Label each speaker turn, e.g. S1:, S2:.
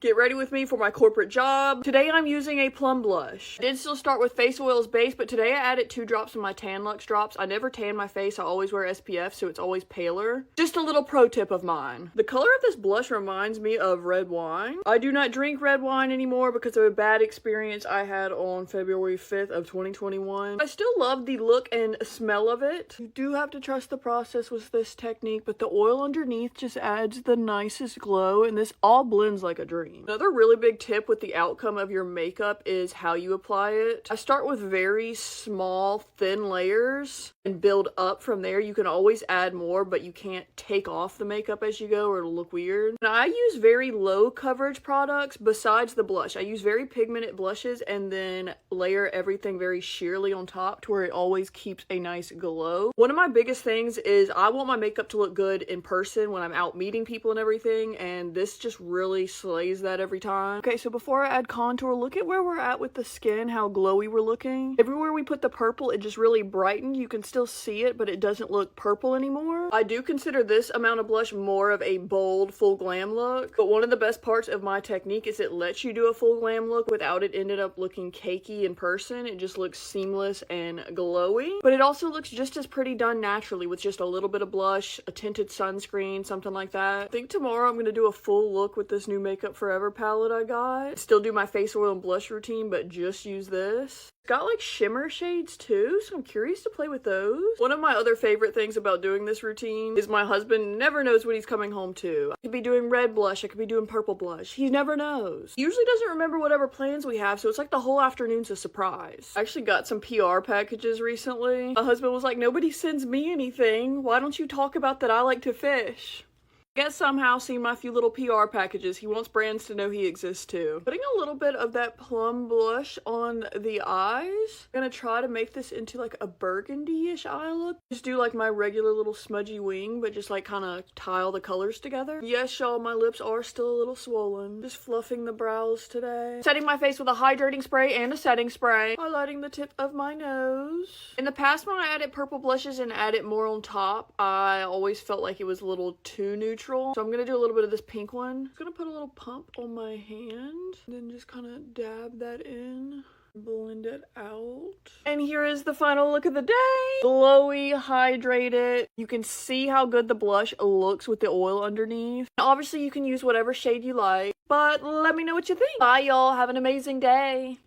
S1: Get ready with me for my corporate job. Today I'm using a plum blush. I did still start with face oils base, but today I added 2 drops of my Tan Luxe drops. I never tan my face. I always wear SPF, so it's always paler. Just a little pro tip of mine. The color of this blush reminds me of red wine. I do not drink red wine anymore because of a bad experience I had on February 5th of 2021. I still love the look and smell of it. You do have to trust the process with this technique, but the oil underneath just adds the nicest glow, and this all blends like a dream. Another really big tip with the outcome of your makeup is how you apply it. I start with very small, thin layers and build up from there. You can always add more, but you can't take off the makeup as you go or it'll look weird. And I use very low coverage products besides the blush. I use very pigmented blushes and then layer everything very sheerly on top to where it always keeps a nice glow. One of my biggest things is I want my makeup to look good in person when I'm out meeting people and everything, and this just really slays that every time. Okay, so before I add contour, look at where we're at with the skin, how glowy we're looking. Everywhere we put the purple, it just really brightened. You can still see it, but it doesn't look purple anymore. I do consider this amount of blush more of a bold, full glam look, but one of the best parts of my technique is it lets you do a full glam look without it ended up looking cakey in person. It just looks seamless and glowy, but it also looks just as pretty done naturally with just a little bit of blush, a tinted sunscreen, something like that. I think tomorrow I'm gonna do a full look with this new Makeup Forever palette I got. Still do my face oil and blush routine, but just use this. It's got like shimmer shades too, so I'm curious to play with those. One of my other favorite things about doing this routine is my husband never knows what he's coming home to. I could be doing red blush, I could be doing purple blush. He never knows. He usually doesn't remember whatever plans we have, so it's like the whole afternoon's a surprise. I actually got some PR packages recently. My husband was like, nobody sends me anything. Why don't you talk about that I like to fish? Guess somehow seeing my few little PR packages, he wants brands to know he exists too. Putting a little bit of that plum blush on the eyes. I'm gonna try to make this into like a burgundy-ish eye look. Just do like my regular little smudgy wing, but just like kind of tile the colors together. Yes, y'all, my lips are still a little swollen. Just fluffing the brows today. Setting my face with a hydrating spray and a setting spray. Highlighting the tip of my nose. In the past, when I added purple blushes and added more on top, I always felt like it was a little too neutral. So I'm gonna do a little bit of this pink one. I'm gonna put a little pump on my hand, and then just kind of dab that in. Blend it out. And here is the final look of the day. Glowy, hydrated. You can see how good the blush looks with the oil underneath. Obviously, you can use whatever shade you like, but let me know what you think. Bye, y'all. Have an amazing day.